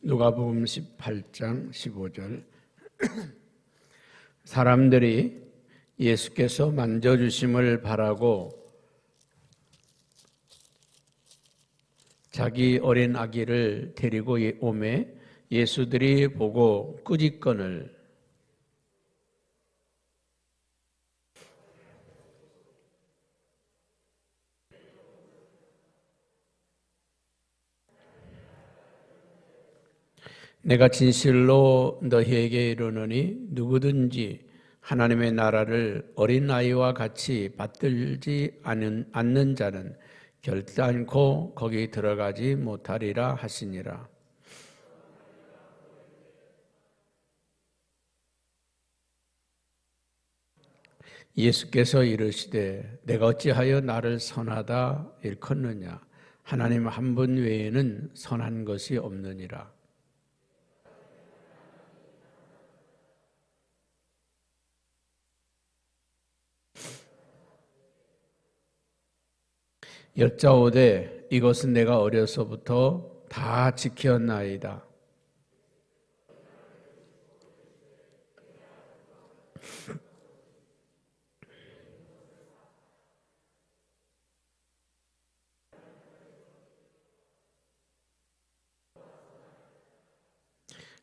누가복음 18장 15절. 사람들이 예수께서 만져주심을 바라고 자기 어린 아기를 데리고 오매 예수들이 보고 꾸짖거늘 내가 진실로 너희에게 이르노니 누구든지 하나님의 나라를 어린아이와 같이 받들지 않는 자는 결단코 거기 들어가지 못하리라 하시니라. 예수께서 이르시되 내가 어찌하여 나를 선하다 일컫느냐. 하나님 한 분 외에는 선한 것이 없느니라. 여짜오되 이것은 내가 어려서부터 다 지켰나이다.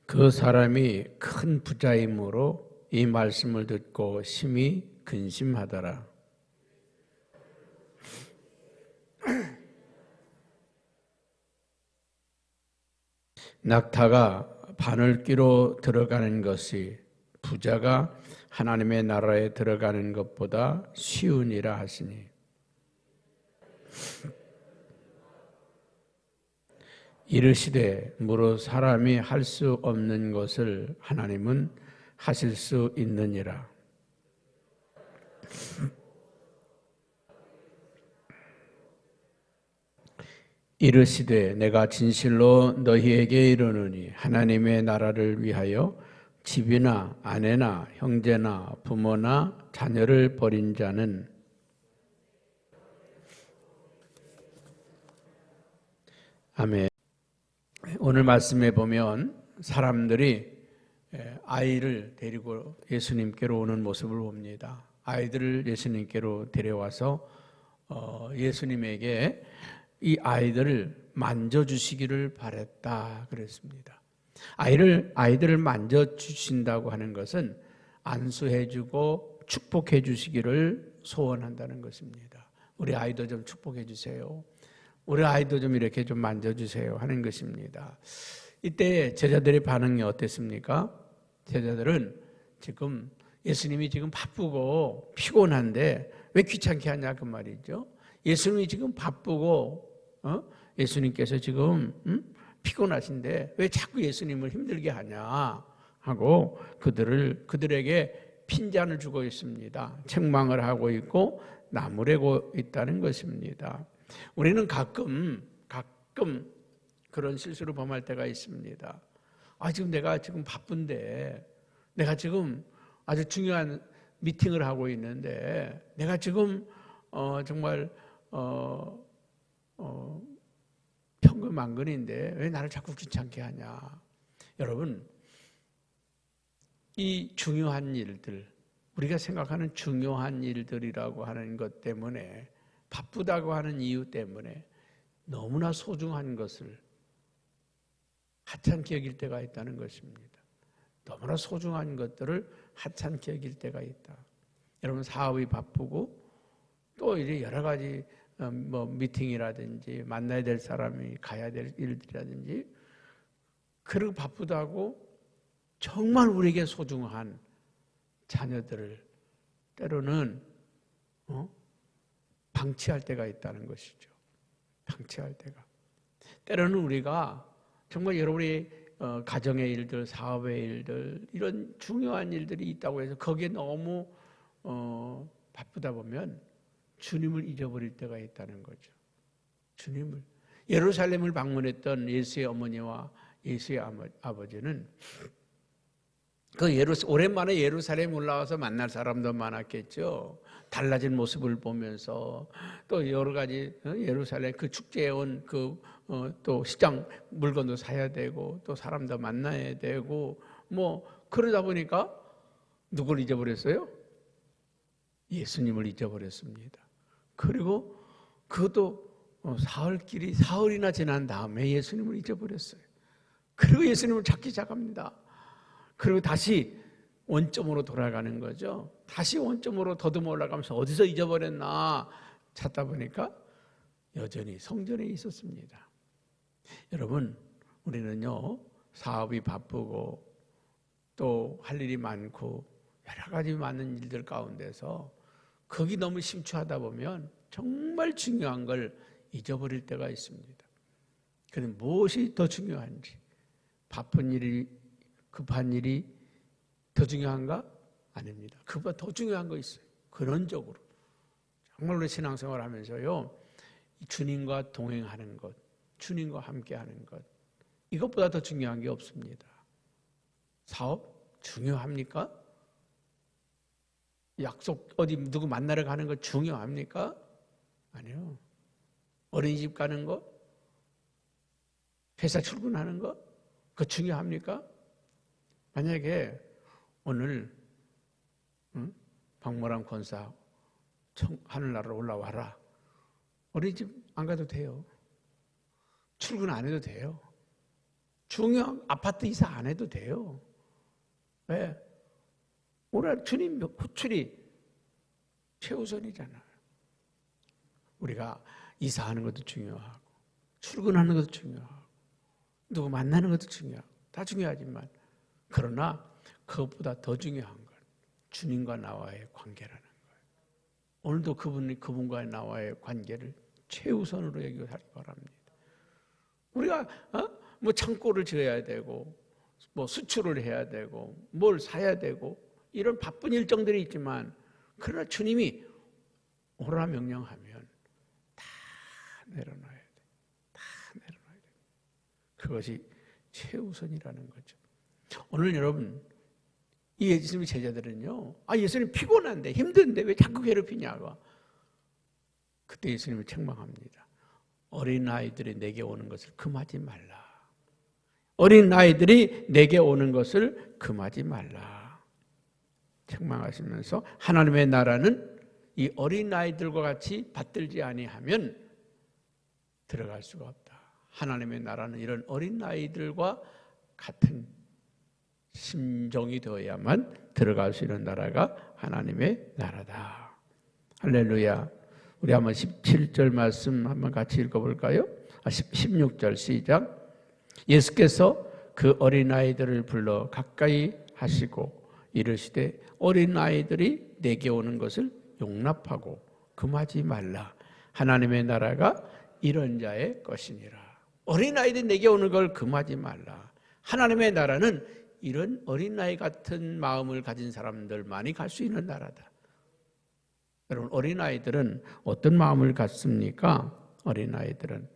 그 사람이 큰 부자이므로 이 말씀을 듣고 심히 근심하더라. 낙타가 바늘귀로 들어가는 것이 부자가 하나님의 나라에 들어가는 것보다 쉬우니라 하시니 이르시되 무릇 사람이 할 수 없는 것을 하나님은 하실 수 있느니라. 이르시되 내가 진실로 너희에게 이르노니 하나님의 나라를 위하여 집이나 아내나 형제나 부모나 자녀를 버린 자는 아멘. 오늘 말씀에 보면 사람들이 아이를 데리고 예수님께로 오는 모습을 봅니다. 아이들을 예수님께로 데려와서 예수님에게 이 아이들을 만져주시기를 바랬다 그랬습니다. 아이들을 만져주신다고 하는 것은 안수해주고 축복해주시기를 소원한다는 것입니다. 우리 아이도 좀 축복해주세요. 우리 아이도 좀 이렇게 좀 만져주세요 하는 것입니다. 이때 제자들의 반응이 어땠습니까? 제자들은 지금 예수님이 지금 바쁘고 피곤한데 왜 귀찮게 하냐 그 말이죠. 예수님이 지금 바쁘고 예수님께서 지금 피곤하신데 왜 자꾸 예수님을 힘들게 하냐 하고 그들에게 핀잔을 주고 있습니다. 책망을 하고 있고 나무래고 있다는 것입니다. 우리는 가끔 그런 실수를 범할 때가 있습니다. 지금 내가 지금 바쁜데 내가 지금 아주 중요한 미팅을 하고 있는데 내가 지금 정말 평근만근인데 왜 나를 자꾸 귀찮게 하냐. 여러분, 이 중요한 일들, 우리가 생각하는 중요한 일들이라고 하는 것 때문에 바쁘다고 하는 이유 때문에 너무나 소중한 것을 하찮게 여길 때가 있다는 것입니다. 너무나 소중한 것들을 하찮게 여길 때가 있다. 여러분 사업이 바쁘고 또 이제 여러 가지 미팅이라든지 만나야 될 사람이 가야 될 일들이라든지 그리고 바쁘다고 정말 우리에게 소중한 자녀들을 때로는 방치할 때가 있다는 것이죠. 방치할 때가. 때로는 우리가 정말 여러분의 가정의 일들, 사업의 일들 이런 중요한 일들이 있다고 해서 거기에 너무 바쁘다 보면 주님을 잊어버릴 때가 있다는 거죠. 주님을. 예루살렘을 방문했던 예수의 어머니와 예수의 아버지는 오랜만에 예루살렘 올라와서 만날 사람도 많았겠죠. 달라진 모습을 보면서 또 여러 가지 예루살렘 그 축제에 온 또 시장 물건도 사야 되고 또 사람도 만나야 되고 뭐 그러다 보니까 누굴 잊어버렸어요? 예수님을 잊어버렸습니다. 그리고 그것도 사흘이나 지난 다음에 예수님을 잊어버렸어요. 그리고 예수님을 찾기 시작합니다. 그리고 다시 원점으로 돌아가는 거죠. 다시 원점으로 더듬어 올라가면서 어디서 잊어버렸나 찾다 보니까 여전히 성전에 있었습니다. 여러분, 우리는요, 사업이 바쁘고 또 할 일이 많고 여러 가지 많은 일들 가운데서 거기 너무 심취하다 보면 정말 중요한 걸 잊어버릴 때가 있습니다. 그런데 무엇이 더 중요한지, 바쁜 일이, 급한 일이 더 중요한가? 아닙니다. 그보다 더 중요한 거 있어요. 근원적으로. 정말로 신앙생활 하면서요, 주님과 동행하는 것, 주님과 함께하는 것, 이것보다 더 중요한 게 없습니다. 사업 중요합니까? 약속 어디 누구 만나러 가는 거 중요합니까? 아니요. 어린이집 가는 거, 회사 출근하는 거, 그거 중요합니까? 만약에 오늘 박모람 권사 하늘나라로 올라와라. 어린이집 안 가도 돼요. 출근 안 해도 돼요. 중요한 아파트 이사 안 해도 돼요. 왜? 오늘 주님 호출이 최우선이잖아요. 우리가 이사하는 것도 중요하고 출근하는 것도 중요하고 누구 만나는 것도 중요하고 다 중요하지만 그러나 그것보다 더 중요한 건 주님과 나와의 관계라는 거예요. 오늘도 그분과 나와의 관계를 최우선으로 여기하기 바랍니다. 우리가 뭐 창고를 지어야 되고 뭐 수출을 해야 되고 뭘 사야 되고 이런 바쁜 일정들이 있지만 그러나 주님이 오라 명령하면 다 내려놔야 돼. 다 내려놔야 돼. 그것이 최우선이라는 거죠. 오늘 여러분 이 예수님의 제자들은요, 예수님 피곤한데 힘든데 왜 자꾸 괴롭히냐고. 그때 예수님을 책망합니다. 어린아이들이 내게 오는 것을 금하지 말라. 어린아이들이 내게 오는 것을 금하지 말라. 책망하시면서 하나님의 나라는 이 어린아이들과 같이 받들지 아니하면 들어갈 수가 없다. 하나님의 나라는 이런 어린아이들과 같은 심정이 되어야만 들어갈 수 있는 나라가 하나님의 나라다. 할렐루야. 우리 한번 17절 말씀 한번 같이 읽어볼까요? 16절 시작. 예수께서 그 어린아이들을 불러 가까이 하시고 이르시되 어린아이들이 내게 오는 것을 용납하고 금하지 말라. 하나님의 나라가 이런 자의 것이니라. 어린아이들이 내게 오는 걸 금하지 말라. 하나님의 나라는 이런 어린아이 같은 마음을 가진 사람들만이 갈 수 있는 나라다. 여러분, 어린아이들은 어떤 마음을 갖습니까? 어린아이들은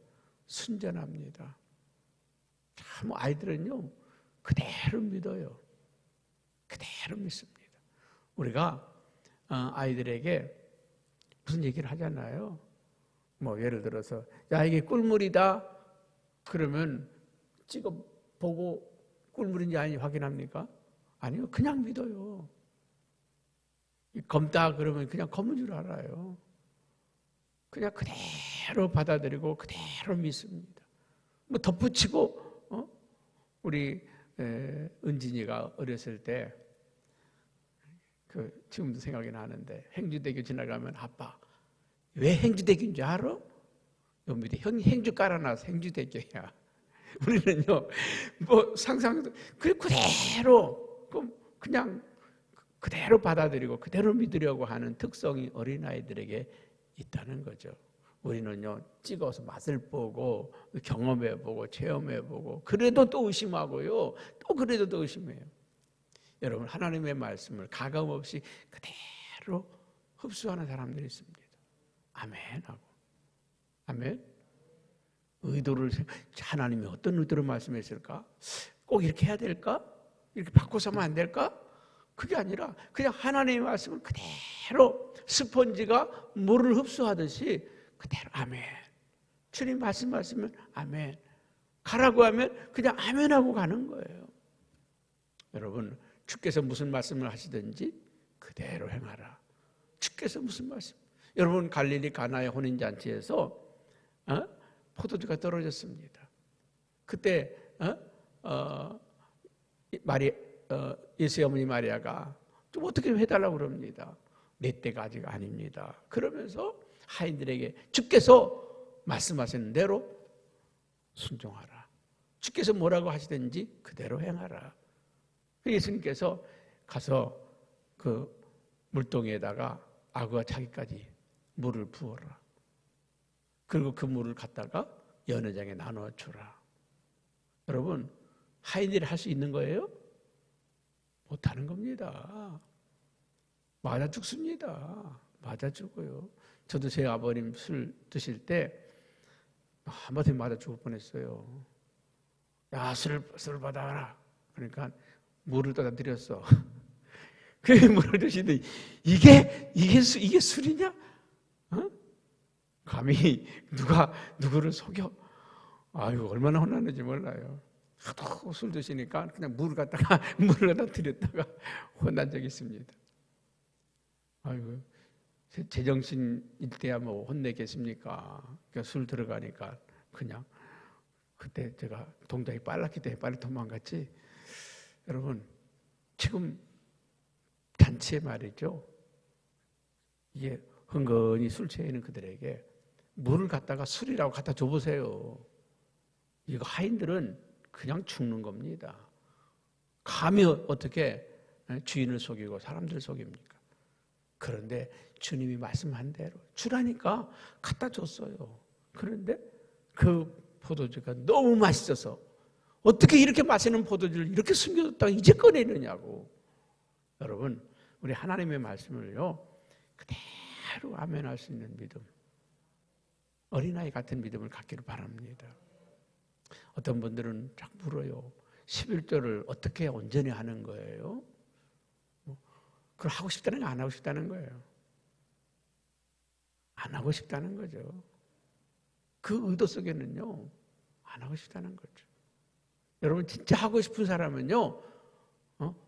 순전합니다. 참 아이들은요 그대로 믿어요. 그대로 믿습니다. 우리가 아이들에게 무슨 얘기를 하잖아요. 뭐 예를 들어서 야 이게 꿀물이다 그러면 찍어보고 꿀물인지 아닌지 확인합니까? 아니요. 그냥 믿어요. 검다 그러면 그냥 검은 줄 알아요. 그냥 그대로 받아들이고 그대로 믿습니다. 뭐 덧붙이고 우리 은진이가 어렸을 때 지금도 생각이 나는데 행주대교 지나가면 아빠 왜 행주대교인 줄 알아? 요 밑에 행주 깔아놔서 행주대교야. 우리는요 뭐 상상도 그대로 그냥 그대로 받아들이고 그대로 믿으려고 하는 특성이 어린아이들에게 있다는 거죠. 우리는요 찍어서 맛을 보고 경험해보고 체험해보고 그래도 또 의심하고요 또 그래도 또 의심해요. 여러분 하나님의 말씀을 가감없이 그대로 흡수하는 사람들이 있습니다. 아멘 하고 아멘. 의도를 하나님이 어떤 의도로 말씀했을까? 꼭 이렇게 해야 될까? 이렇게 바꿔서 하면 안 될까? 그게 아니라 그냥 하나님의 말씀을 그대로 스펀지가 물을 흡수하듯이 그대로 아멘. 주님 말씀하시면 아멘. 가라고 하면 그냥 아멘하고 가는 거예요. 여러분, 주께서 무슨 말씀을 하시든지 그대로 행하라. 주께서 무슨 말씀? 여러분, 갈릴리 가나의 혼인잔치에서 포도주가 떨어졌습니다. 그때 예수의 어머니 마리아가 좀 어떻게 좀 해달라고 그럽니다. 내 때가 아직 아닙니다. 그러면서 하인들에게 주께서 말씀하시는 대로 순종하라. 주께서 뭐라고 하시든지 그대로 행하라. 예수님께서 가서 그 물동에다가 아구와 자기까지 물을 부어라. 그리고 그 물을 갖다가 연회장에 나눠 주라. 여러분, 하인들이 할 수 있는 거예요? 못하는 겁니다. 맞아 죽습니다. 맞아 죽어요. 저도 제 아버님 술 드실 때 한번에 맞아 죽을 뻔했어요. 야, 술을 받아라. 그러니까 물을 떠다 드렸어. 그 물을 드시더니 이게 술이냐? 어? 감히 누구를 속여? 아유, 얼마나 혼났는지 몰라요. 하도 술 드시니까 그냥 물을 갖다 드렸다가 혼난 적이 있습니다. 아이고, 제정신일 때야 뭐 혼내겠습니까? 그러니까 술 들어가니까 그냥 그때 제가 동작이 빨랐기 때문에 빨리 도망갔지. 여러분, 지금 잔치에 말이죠. 이게 흥건히 술 취해 있는 그들에게 물을 갖다가 술이라고 갖다 줘보세요. 이거 하인들은 그냥 죽는 겁니다. 감히 어떻게 주인을 속이고 사람들을 속입니까? 그런데 주님이 말씀한 대로 주라니까 갖다 줬어요. 그런데 그 포도주가 너무 맛있어서 어떻게 이렇게 맛있는 포도주를 이렇게 숨겨뒀다가 이제 꺼내느냐고. 여러분, 우리 하나님의 말씀을요 그대로 아멘할 수 있는 믿음, 어린아이 같은 믿음을 갖기를 바랍니다. 어떤 분들은 쫙 물어요. 11조를 어떻게 온전히 하는 거예요? 그걸 하고 싶다는 거 안 하고 싶다는 거예요. 안 하고 싶다는 거죠. 그 의도 속에는요 안 하고 싶다는 거죠. 여러분, 진짜 하고 싶은 사람은요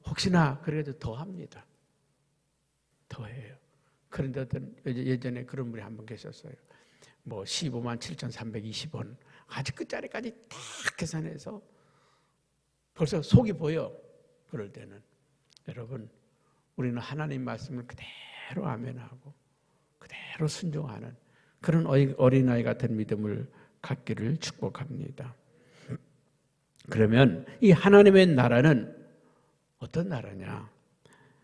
혹시나 그래도 더 합니다. 더 해요. 그런데 예전에 그런 분이 한 분 계셨어요. 뭐 15만 7,320원 아주 끝자리까지 딱 계산해서 벌써 속이 보여. 그럴 때는 여러분, 우리는 하나님 말씀을 그대로 아멘하고 그대로 순종하는 그런 어린아이 같은 믿음을 갖기를 축복합니다. 그러면 이 하나님의 나라는 어떤 나라냐?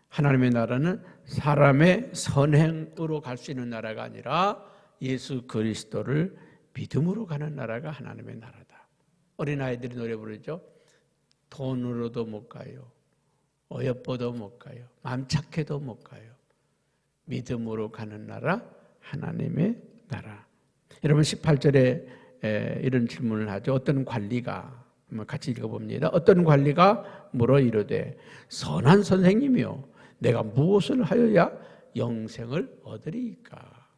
하나님의 나라는 사람의 선행으로 갈 수 있는 나라가 아니라 예수 그리스도를 믿음으로 가는 나라가 하나님의 나라다. 어린아이들이 노래 부르죠. 돈으로도 못 가요. 어여뻐도 못 가요. 마음 착해도 못 가요. 믿음으로 가는 나라, 하나님의 나라. 여러분, 18절에 이런 질문을 하죠. 어떤 관리가, 같이 읽어봅니다. 어떤 관리가 물어 이르되 선한 선생님이요 내가 무엇을 하여야 영생을 얻으리까?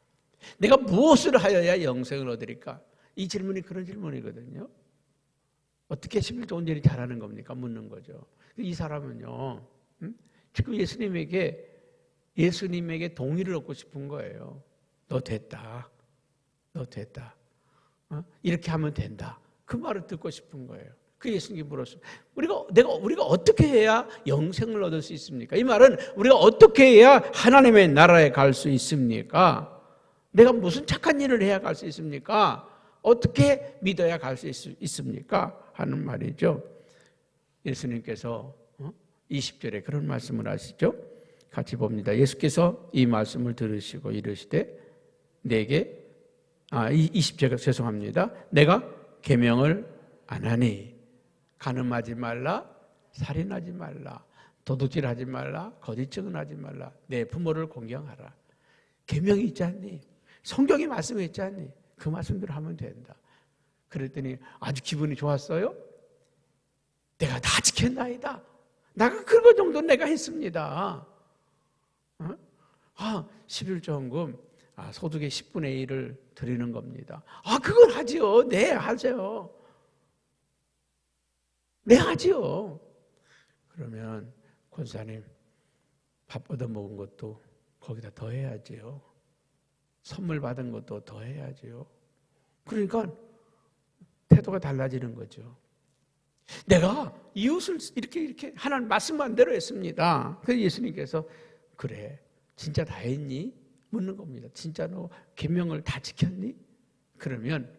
내가 무엇을 하여야 영생을 얻으리까? 이 질문이 그런 질문이거든요. 어떻게 11조 온전히 잘하는 겁니까? 묻는 거죠. 이 사람은요 지금 예수님에게 동의를 얻고 싶은 거예요. 너 됐다. 이렇게 하면 된다. 그 말을 듣고 싶은 거예요. 그 예수님이 물었습니다. 우리가 어떻게 해야 영생을 얻을 수 있습니까? 이 말은 우리가 어떻게 해야 하나님의 나라에 갈 수 있습니까? 내가 무슨 착한 일을 해야 갈 수 있습니까? 어떻게 믿어야 갈 수 있습니까? 하는 말이죠. 예수님께서 20절에 그런 말씀을 하시죠. 같이 봅니다. 예수께서 이 말씀을 들으시고 이르시되 20절에 죄송합니다. 내가 계명을 안 하니 간음하지 말라, 살인하지 말라, 도둑질하지 말라, 거짓 증언하지 말라, 내 부모를 공경하라. 계명이 있지 않니? 성경이 말씀이 있지 않니? 그 말씀대로 하면 된다. 그랬더니 아주 기분이 좋았어요. 내가 다 지켰나이다. 나가 그거 정도 내가 했습니다. 11조헌금 소득의 10분의 1을 드리는 겁니다. 그걸 하지요. 네, 하죠. 네, 하지요. 그러면 권사님, 밥 얻어 먹은 것도 거기다 더 해야지요. 선물 받은 것도 더 해야지요. 그러니까 태도가 달라지는 거죠. 내가 이웃을 이렇게 하나님 말씀한 대로 했습니다. 그래서 예수님께서 그래, 진짜 다 했니? 묻는 겁니다. 진짜 너 계명을 다 지켰니? 그러면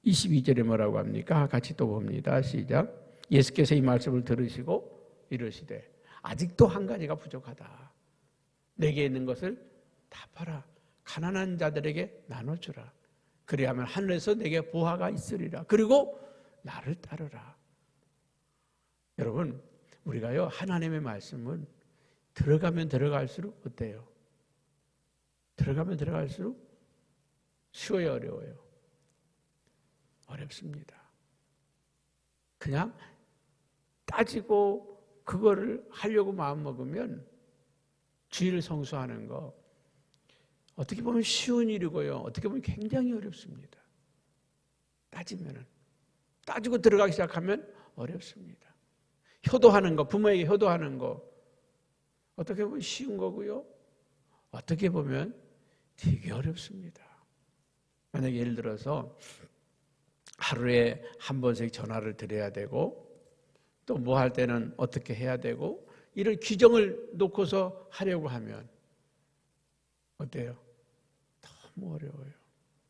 22절에 뭐라고 합니까? 같이 또 봅니다. 시작. 예수께서 이 말씀을 들으시고 이르시되 아직도 한 가지가 부족하다. 내게 있는 것을 다 팔아 가난한 자들에게 나눠주라. 그리하면 하늘에서 내게 보화가 있으리라. 그리고 나를 따르라. 여러분, 우리가요 하나님의 말씀은 들어가면 들어갈수록 어때요? 들어가면 들어갈수록 쉬워요, 어려워요? 어렵습니다. 그냥 따지고 그거를 하려고 마음먹으면 주의를 성수하는 거 어떻게 보면 쉬운 일이고요. 어떻게 보면 굉장히 어렵습니다. 따지고 들어가기 시작하면 어렵습니다. 효도하는 거, 부모에게 효도하는 거 어떻게 보면 쉬운 거고요. 어떻게 보면 되게 어렵습니다. 만약에 예를 들어서 하루에 한 번씩 전화를 드려야 되고 또 뭐 할 때는 어떻게 해야 되고 이런 규정을 놓고서 하려고 하면 어때요? 너무 어려워요.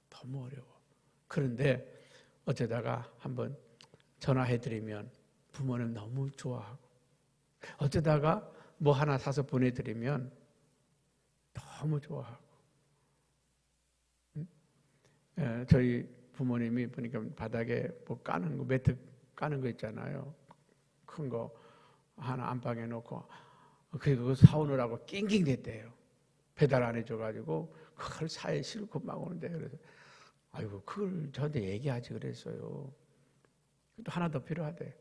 너무 어려워. 그런데 어쩌다가 한번 전화해드리면 부모는 너무 좋아하고 어쩌다가 뭐 하나 사서 보내드리면 너무 좋아하고 저희 부모님이 보니까 바닥에 뭐 까는 거, 매트 까는 거 있잖아요. 큰 거 하나 안방에 놓고 그거 사오느라고 낑낑댔대요. 배달 안 해줘가지고 그걸 사에 싣고 막 오는데 그래서 아이고 그걸 저한테 얘기하지 그랬어요. 또 하나 더 필요하대.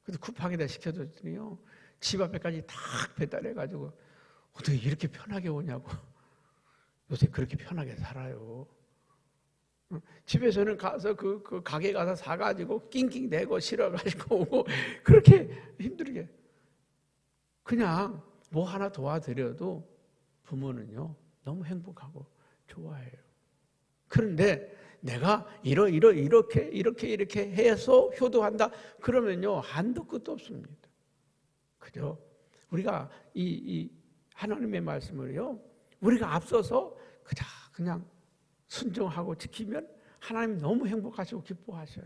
그래서 쿠팡에다 시켜줬더니요 집 앞에까지 다 배달해가지고 어떻게 이렇게 편하게 오냐고. 요새 그렇게 편하게 살아요. 집에서는 가서 그 가게 가서 사가지고 낑낑대고 실어가지고 오고 그렇게 힘들게 그냥 뭐 하나 도와드려도 부모는요 너무 행복하고 좋아해요. 그런데 내가 이렇게 해서 효도한다 그러면요 한도 끝도 없습니다. 그죠? 우리가 이 하나님의 말씀을요 우리가 앞서서 그냥 순종하고 지키면 하나님 너무 행복하시고 기뻐하셔요.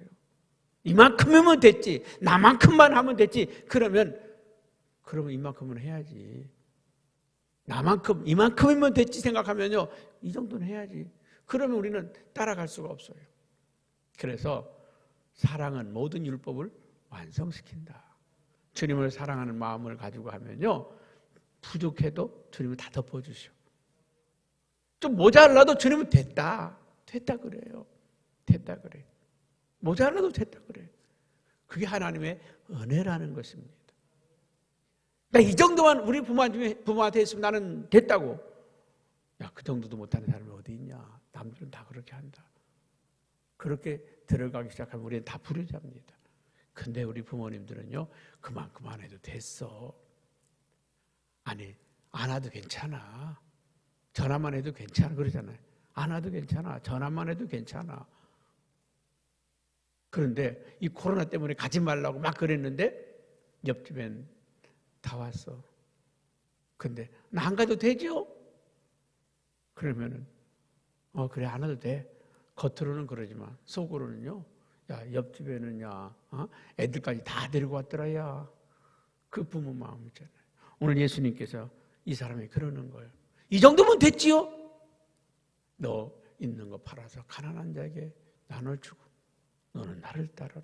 이만큼이면 됐지. 나만큼만 하면 됐지. 그러면 이만큼은 해야지. 이만큼이면 됐지 생각하면요. 이 정도는 해야지. 그러면 우리는 따라갈 수가 없어요. 그래서 사랑은 모든 율법을 완성시킨다. 주님을 사랑하는 마음을 가지고 하면요. 부족해도 주님은 다 덮어주셔. 좀 모자라도 주님은 됐다 그래요. 됐다 그래. 모자라도 됐다 그래. 그게 하나님의 은혜라는 것입니다. 나 이 정도만 우리 부모한테 했으면 나는 됐다고. 야, 그 정도도 못하는 사람이 어디 있냐. 남들은 다 그렇게 한다. 그렇게 들어가기 시작하면 우리는 다 부르잡니다. 근데 우리 부모님들은요. 그만큼 안 해도 됐어. 아니, 안 와도 괜찮아. 전화만 해도 괜찮아 그러잖아요. 안 와도 괜찮아. 전화만 해도 괜찮아. 그런데 이 코로나 때문에 가지 말라고 막 그랬는데 옆집엔 다 왔어. 근데 나 안 가도 되죠? 그러면은 그래 안 와도 돼. 겉으로는 그러지만 속으로는요. 야 옆집에는 애들까지 다 데리고 왔더라 야. 그 부모 마음 있잖아요. 오늘 예수님께서 이 사람이 그러는 거예요. 이 정도면 됐지요? 너 있는 거 팔아서 가난한 자에게 나눠주고 너는 나를 따르라.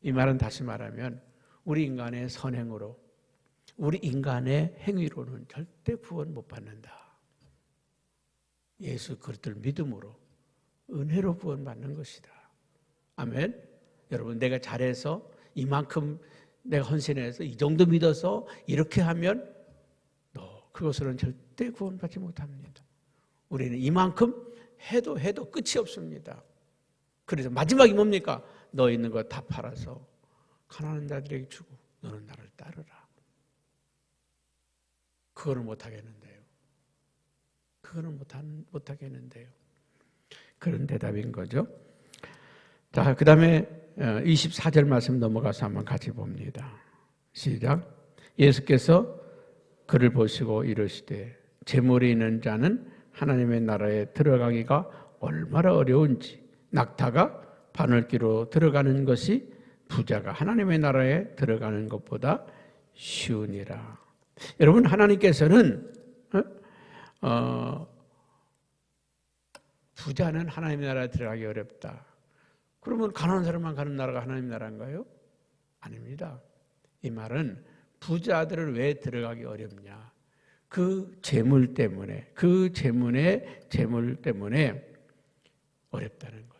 이 말은 다시 말하면 우리 인간의 선행으로 우리 인간의 행위로는 절대 구원 못 받는다. 예수 그리스도를 믿음으로 은혜로 구원 받는 것이다. 아멘. 여러분 내가 잘해서 이만큼 내가 헌신해서 이 정도 믿어서 이렇게 하면 너 그것으로는 절대 구원받지 못합니다. 우리는 이만큼 해도 끝이 없습니다. 그래서 마지막이 뭡니까? 너 있는 거 다 팔아서 가난한 자들에게 주고 너는 나를 따르라. 그거는 못하겠는데요. 그거는 못하겠는데요. 그런 대답인 거죠. 자, 그 다음에 24절 말씀 넘어가서 한번 같이 봅니다. 시작. 예수께서 그를 보시고 이르시되 재물이 있는 자는 하나님의 나라에 들어가기가 얼마나 어려운지 낙타가 바늘귀로 들어가는 것이 부자가 하나님의 나라에 들어가는 것보다 쉬우니라. 여러분, 하나님께서는 부자는 하나님의 나라에 들어가기 어렵다. 그러면 가난한 사람만 가는 나라가 하나님의 나라인가요? 아닙니다. 이 말은 부자들을 왜 들어가기 어렵냐? 그 재물 때문에, 그 재물 때문에 어렵다는 거예요.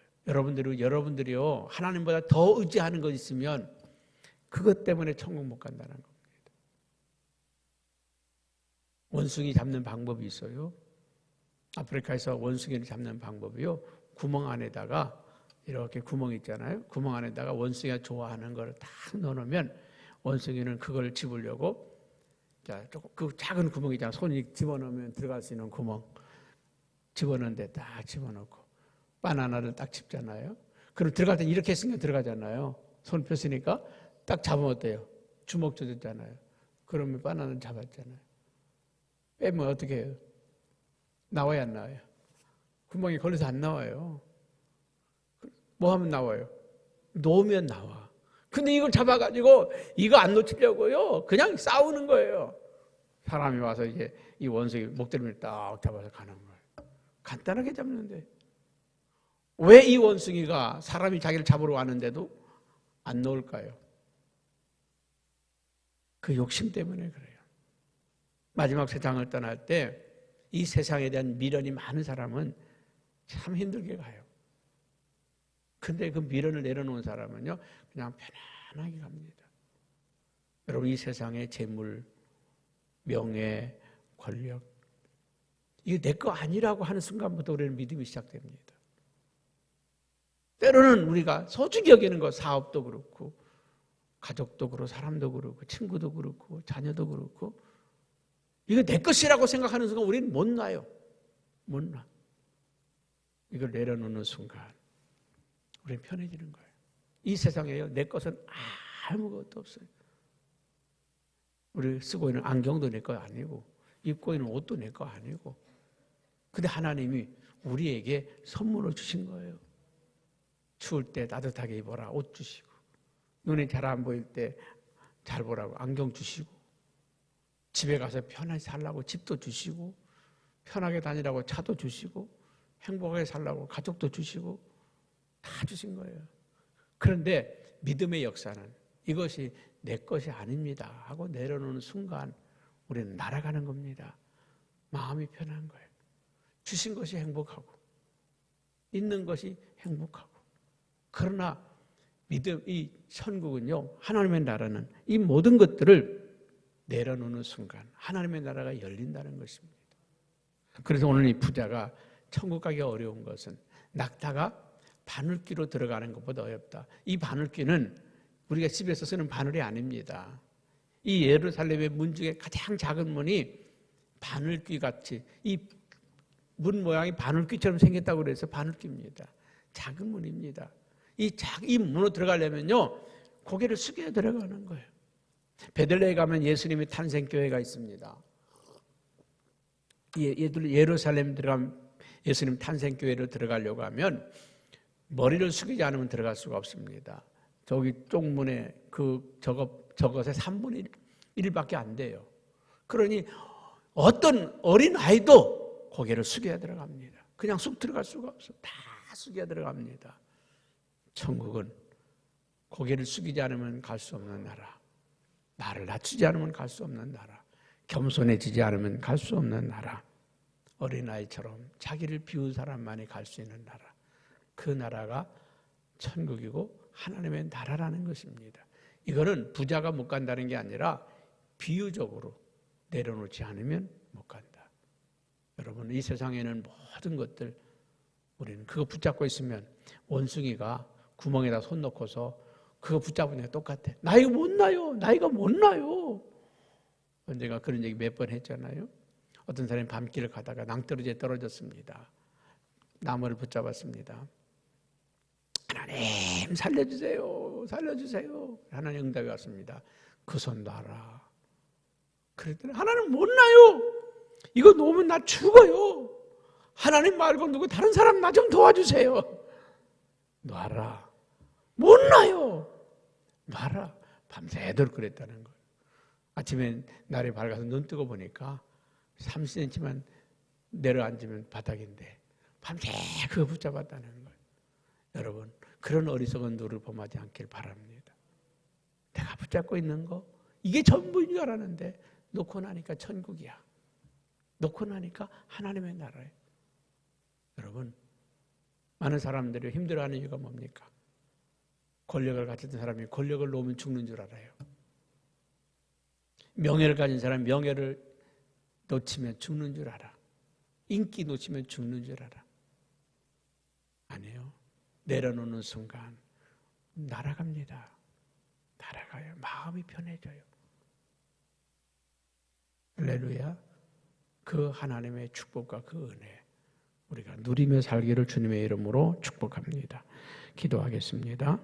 여러분들이요, 하나님보다 더 의지하는 것 있으면 그것 때문에 천국 못 간다는 겁니다. 원숭이 잡는 방법이 있어요. 아프리카에서 원숭이를 잡는 방법이요. 구멍 안에다가 이렇게 구멍 있잖아요. 구멍 안에다가 원숭이가 좋아하는 걸 딱 넣어놓으면 원숭이는 그걸 집으려고 자, 그 작은 구멍이잖아. 손이 집어넣으면 들어갈 수 있는 구멍 집어넣는데 딱 집어넣고 바나나를 딱 집잖아요. 그럼 들어갈 때 이렇게 했으니까 들어가잖아요. 손 폈으니까 딱 잡으면 어때요? 주먹 젖었잖아요. 그러면 바나나를 잡았잖아요. 빼면 어떻게 해요? 나와야 안 나와요? 구멍에 걸려서 안 나와요. 뭐 하면 나와요? 놓으면 나와. 근데 이걸 잡아가지고 이거 안 놓치려고요. 그냥 싸우는 거예요. 사람이 와서 이제 이 원숭이 목덜미를 딱 잡아서 가는 거예요. 간단하게 잡는데. 왜 이 원숭이가 사람이 자기를 잡으러 왔는데도 안 놓을까요? 그 욕심 때문에 그래요. 마지막 세상을 떠날 때 이 세상에 대한 미련이 많은 사람은 참 힘들게 가요. 근데 그 미련을 내려놓은 사람은요, 그냥 편안하게 갑니다. 여러분, 이 세상의 재물, 명예, 권력, 이게 내 거 아니라고 하는 순간부터 우리는 믿음이 시작됩니다. 때로는 우리가 소중히 여기는 것, 사업도 그렇고, 가족도 그렇고, 사람도 그렇고, 친구도 그렇고, 자녀도 그렇고, 이거 내 것이라고 생각하는 순간 우리는 못 놔요. 못 놔. 이걸 내려놓는 순간 우리는 편해지는 거예요. 이 세상에요, 내 것은 아무것도 없어요. 우리 쓰고 있는 안경도 내 거 아니고 입고 있는 옷도 내 거 아니고, 근데 하나님이 우리에게 선물을 주신 거예요. 추울 때 따뜻하게 입어라 옷 주시고, 눈이 잘 안 보일 때 잘 보라고 안경 주시고, 집에 가서 편하게 살라고 집도 주시고, 편하게 다니라고 차도 주시고, 행복하게 살라고 가족도 주시고 다 주신 거예요. 그런데 믿음의 역사는 이것이 내 것이 아닙니다 하고 내려놓는 순간 우리는 날아가는 겁니다. 마음이 편한 거예요. 주신 것이 행복하고 있는 것이 행복하고. 그러나 믿음, 이 천국은요, 하나님의 나라는 이 모든 것들을 내려놓는 순간 하나님의 나라가 열린다는 것입니다. 그래서 오늘 이 부자가 천국 가기 어려운 것은 낙타가 바늘귀로 들어가는 것보다 어렵다. 이 바늘귀는 우리가 집에서 쓰는 바늘이 아닙니다. 이 예루살렘의 문 중에 가장 작은 문이 바늘귀 같이, 이 문 모양이 바늘귀처럼 생겼다고 그래서 바늘귀입니다. 작은 문입니다. 이 문으로 들어가려면요, 고개를 숙여야 들어가는 거예요. 베들레헴에 가면 예수님의 탄생교회가 있습니다. 예루살렘 들어가면 예수님 탄생교회로 들어가려고 하면 머리를 숙이지 않으면 들어갈 수가 없습니다. 저기 쪽문에 저것의 3분의 1밖에 안 돼요. 그러니 어떤 어린 아이도 고개를 숙여야 들어갑니다. 그냥 쑥 들어갈 수가 없어. 다 숙여야 들어갑니다. 천국은 고개를 숙이지 않으면 갈 수 없는 나라, 나를 낮추지 않으면 갈 수 없는 나라, 겸손해지지 않으면 갈 수 없는 나라, 어린아이처럼 자기를 비운 사람만이 갈 수 있는 나라, 그 나라가 천국이고 하나님의 나라라는 것입니다. 이거는 부자가 못 간다는 게 아니라 비유적으로 내려놓지 않으면 못 간다. 여러분, 이 세상에는 모든 것들 우리는 그거 붙잡고 있으면 원숭이가 구멍에다 손 넣고서 그거 붙잡으니까 똑같아. 나이가 못 나요. 나이가 못 나요. 언젠가 그런 얘기 몇 번 했잖아요. 어떤 사람이 밤길을 가다가 낭떠러지에 떨어졌습니다. 나무를 붙잡았습니다. 하나님 살려주세요. 살려주세요. 하나님 응답이 왔습니다. 그 손 놔라. 그랬더니 하나님 못 나요. 이거 놓으면 나 죽어요. 하나님 말고 누구 다른 사람 나 좀 도와주세요. 놔라. 못 놔요. 놔라. 밤새도록 그랬다는 거예요. 아침에 날이 밝아서 눈 뜨고 보니까 30cm만 내려앉으면 바닥인데 밤새 그거 붙잡았다는 거예요. 여러분, 그런 어리석은 누를 범하지 않길 바랍니다. 내가 붙잡고 있는 거 이게 전부인 줄 알았는데 놓고 나니까 천국이야. 놓고 나니까 하나님의 나라예요. 여러분, 많은 사람들이 힘들어하는 이유가 뭡니까? 권력을 가진 사람이 권력을 놓으면 죽는 줄 알아요. 명예를 가진 사람이 명예를 놓치면 죽는 줄 알아. 인기 놓치면 죽는 줄 알아. 아니에요. 내려놓는 순간 날아갑니다. 날아가요. 마음이 편해져요. 할렐루야. 그 하나님의 축복과 그 은혜 우리가 누리며 살기를 주님의 이름으로 축복합니다. 기도하겠습니다.